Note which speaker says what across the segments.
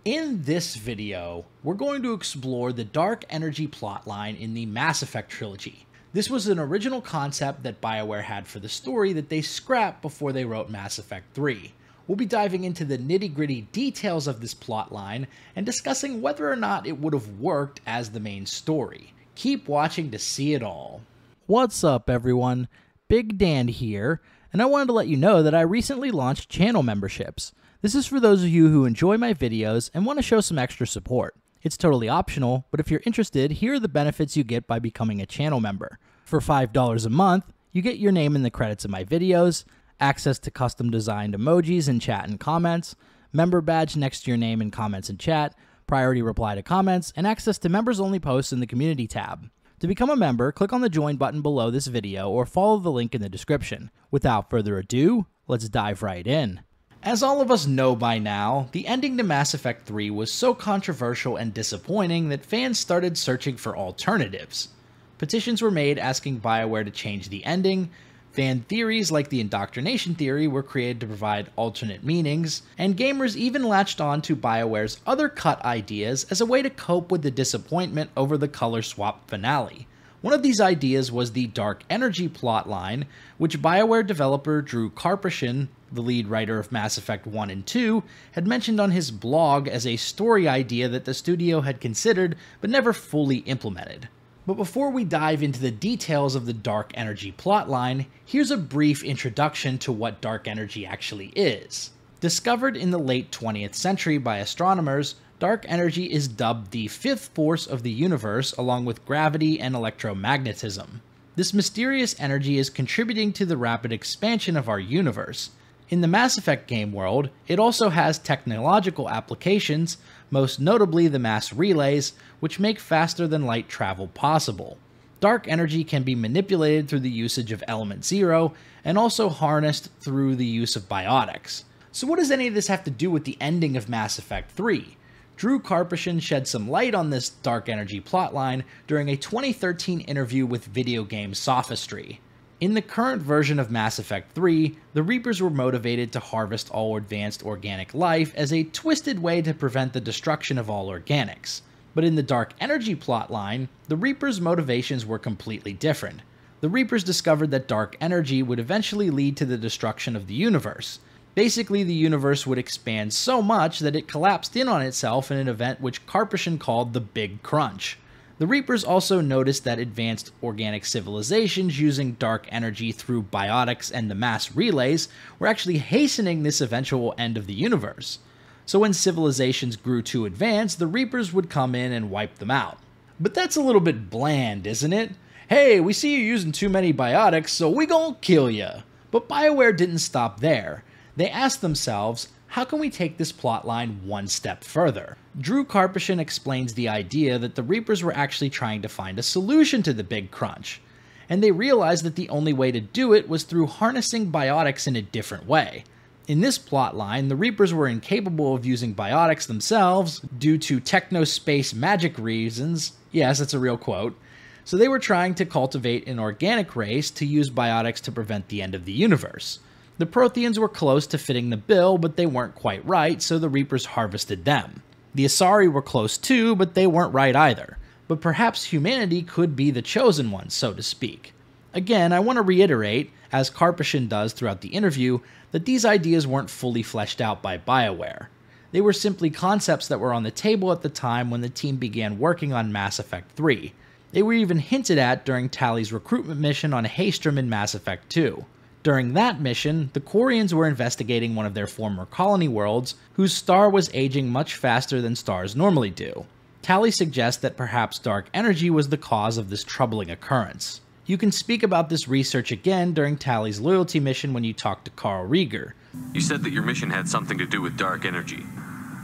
Speaker 1: In this video, we're going to explore the dark energy plotline in the Mass Effect Trilogy. This was an original concept that Bioware had for the story that they scrapped before they wrote Mass Effect 3. We'll be diving into the nitty-gritty details of this plotline and discussing whether or not it would have worked as the main story. Keep watching to see it all. What's up, everyone? Big Dan here, and I wanted to let you know that I recently launched channel memberships. This is for those of you who enjoy my videos and want to show some extra support. It's totally optional, but if you're interested, here are the benefits you get by becoming a channel member. For $5 a month, you get your name in the credits of my videos, access to custom designed emojis in chat and comments, member badge next to your name in comments and chat, priority reply to comments, and access to members only posts in the community tab. To become a member, click on the join button below this video or follow the link in the description. Without further ado, let's dive right in. As all of us know by now, the ending to Mass Effect 3 was so controversial and disappointing that fans started searching for alternatives. Petitions were made asking Bioware to change the ending, fan theories like the indoctrination theory were created to provide alternate meanings, and gamers even latched on to Bioware's other cut ideas as a way to cope with the disappointment over the color swap finale. One of these ideas was the dark energy plotline, which Bioware developer Drew Karpyshyn, the lead writer of Mass Effect 1 and 2, had mentioned on his blog as a story idea that the studio had considered but never fully implemented. But before we dive into the details of the dark energy plotline, here's a brief introduction to what dark energy actually is. Discovered in the late 20th century by astronomers, dark energy is dubbed the fifth force of the universe along with gravity and electromagnetism. This mysterious energy is contributing to the rapid expansion of our universe. In the Mass Effect game world, it also has technological applications, most notably the mass relays, which make faster than light travel possible. Dark energy can be manipulated through the usage of Element Zero, and also harnessed through the use of biotics. So what does any of this have to do with the ending of Mass Effect 3? Drew Karpyshyn shed some light on this dark energy plotline during a 2013 interview with Video Game Sophistry. In the current version of Mass Effect 3, the Reapers were motivated to harvest all advanced organic life as a twisted way to prevent the destruction of all organics. But in the dark energy plotline, the Reapers' motivations were completely different. The Reapers discovered that dark energy would eventually lead to the destruction of the universe. Basically, the universe would expand so much that it collapsed in on itself in an event which Karpyshyn called the Big Crunch. The Reapers also noticed that advanced organic civilizations using dark energy through biotics and the mass relays were actually hastening this eventual end of the universe. So when civilizations grew too advanced, the Reapers would come in and wipe them out. But that's a little bit bland, isn't it? Hey, we see you using too many biotics, so we gon' kill ya. But Bioware didn't stop there. They asked themselves, how can we take this plotline one step further? Drew Karpyshyn explains the idea that the Reapers were actually trying to find a solution to the Big Crunch, and they realized that the only way to do it was through harnessing biotics in a different way. In this plotline, the Reapers were incapable of using biotics themselves due to techno-space magic reasons. Yes, that's a real quote. So they were trying to cultivate an organic race to use biotics to prevent the end of the universe. The Protheans were close to fitting the bill, but they weren't quite right, so the Reapers harvested them. The Asari were close too, but they weren't right either. But perhaps humanity could be the chosen one, so to speak. Again, I want to reiterate, as Karpyshyn does throughout the interview, that these ideas weren't fully fleshed out by Bioware. They were simply concepts that were on the table at the time when the team began working on Mass Effect 3. They were even hinted at during Tali's recruitment mission on Haestrom in Mass Effect 2. During that mission, the Quarians were investigating one of their former colony worlds, whose star was aging much faster than stars normally do. Tali suggests that perhaps dark energy was the cause of this troubling occurrence. You can speak about this research again during Tali's loyalty mission when you talk to Carl Rieger.
Speaker 2: You said that your mission had something to do with dark energy.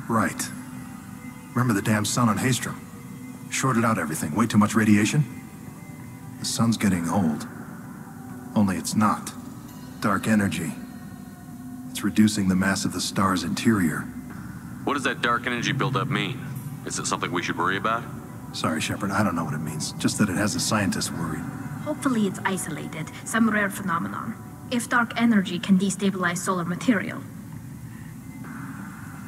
Speaker 3: Right. Remember the damn sun on Haestrom? Shorted out everything. Way too much radiation? The sun's getting old. Only it's not. Dark energy. It's reducing the mass of the star's interior.
Speaker 2: What does that dark energy buildup mean? Is it something we should worry about?
Speaker 3: Sorry, Shepard, I don't know what it means. Just that it has the scientists worried.
Speaker 4: Hopefully it's isolated, some rare phenomenon. If dark energy can destabilize solar material.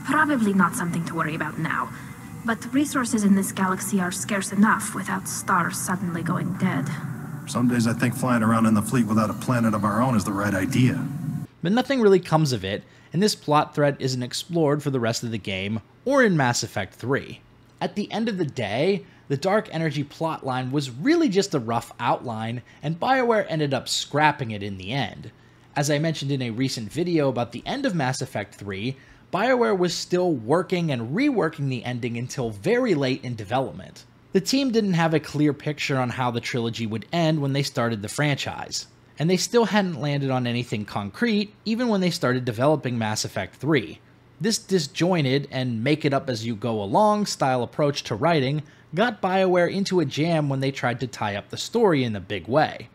Speaker 4: Probably not something to worry about now. But resources in this galaxy are scarce enough without stars suddenly going dead.
Speaker 3: Some days I think flying around in the fleet without a planet of our own is the right idea.
Speaker 1: But nothing really comes of it, and this plot thread isn't explored for the rest of the game or in Mass Effect 3. At the end of the day, the dark energy plotline was really just a rough outline, and Bioware ended up scrapping it in the end. As I mentioned in a recent video about the end of Mass Effect 3, Bioware was still working and reworking the ending until very late in development. The team didn't have a clear picture on how the trilogy would end when they started the franchise, and they still hadn't landed on anything concrete even when they started developing Mass Effect 3. This disjointed and make-it-up-as-you-go-along style approach to writing got Bioware into a jam when they tried to tie up the story in a big way.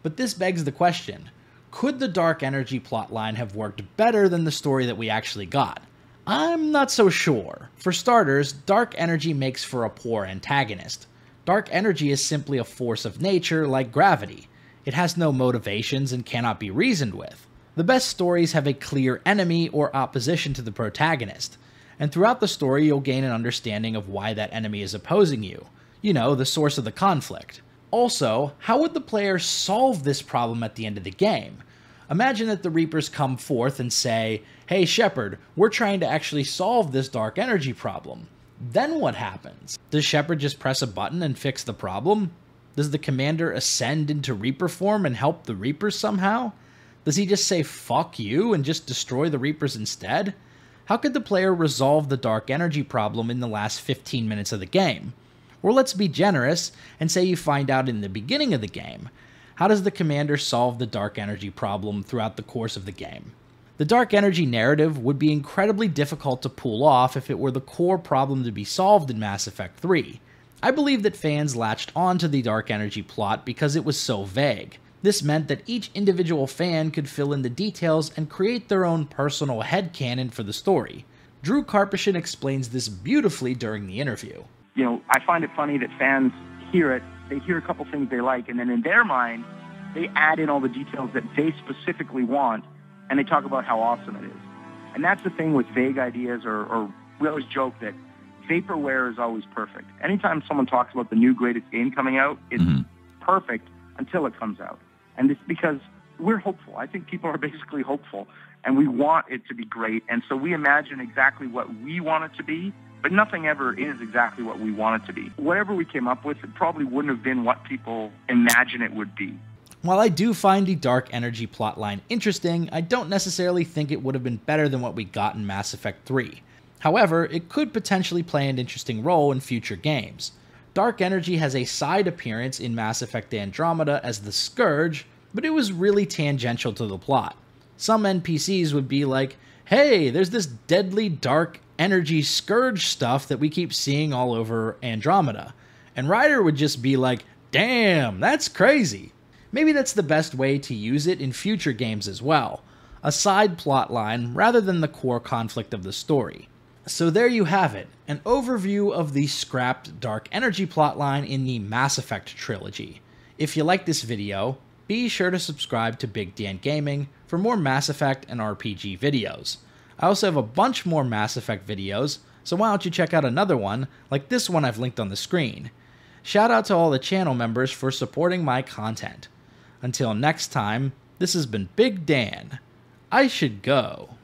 Speaker 1: But this begs the question, could the dark energy plotline have worked better than the story that we actually got? I'm not so sure. For starters, dark energy makes for a poor antagonist. Dark energy is simply a force of nature like gravity. It has no motivations and cannot be reasoned with. The best stories have a clear enemy or opposition to the protagonist, and throughout the story you'll gain an understanding of why that enemy is opposing you. You know, the source of the conflict. Also, how would the player solve this problem at the end of the game? Imagine that the Reapers come forth and say, "Hey Shepard, we're trying to actually solve this dark energy problem." Then what happens? Does Shepard just press a button and fix the problem? Does the commander ascend into Reaper form and help the Reapers somehow? Does he just say "fuck you" and just destroy the Reapers instead? How could the player resolve the dark energy problem in the last 15 minutes of the game? Or let's be generous and say you find out in the beginning of the game. How does the commander solve the dark energy problem throughout the course of the game? The dark energy narrative would be incredibly difficult to pull off if it were the core problem to be solved in Mass Effect 3. I believe that fans latched onto the dark energy plot because it was so vague. This meant that each individual fan could fill in the details and create their own personal headcanon for the story. Drew Karpyshyn explains this beautifully during the interview.
Speaker 5: You know, I find it funny that fans hear it, they hear a couple things they like, and then in their mind, they add in all the details that they specifically want, and they talk about how awesome it is. And that's the thing with vague ideas, or we always joke that vaporware is always perfect. Anytime someone talks about the new greatest game coming out, it's perfect until it comes out. And it's because we're hopeful. I think people are basically hopeful, and we want it to be great. And so we imagine exactly what we want it to be, but nothing ever is exactly what we want it to be. Whatever we came up with, it probably wouldn't have been what people imagine it would be.
Speaker 1: While I do find the dark energy plotline interesting, I don't necessarily think it would have been better than what we got in Mass Effect 3. However, it could potentially play an interesting role in future games. Dark energy has a side appearance in Mass Effect Andromeda as the Scourge, but it was really tangential to the plot. Some NPCs would be like, "Hey, there's this deadly dark energy Scourge stuff that we keep seeing all over Andromeda." And Ryder would just be like, "Damn, that's crazy." Maybe that's the best way to use it in future games as well. A side plotline rather than the core conflict of the story. So there you have it, an overview of the scrapped dark energy plotline in the Mass Effect Trilogy. If you like this video, be sure to subscribe to Big Dan Gaming for more Mass Effect and RPG videos. I also have a bunch more Mass Effect videos, so why don't you check out another one, like this one I've linked on the screen. Shout out to all the channel members for supporting my content. Until next time, this has been Big Dan. I should go.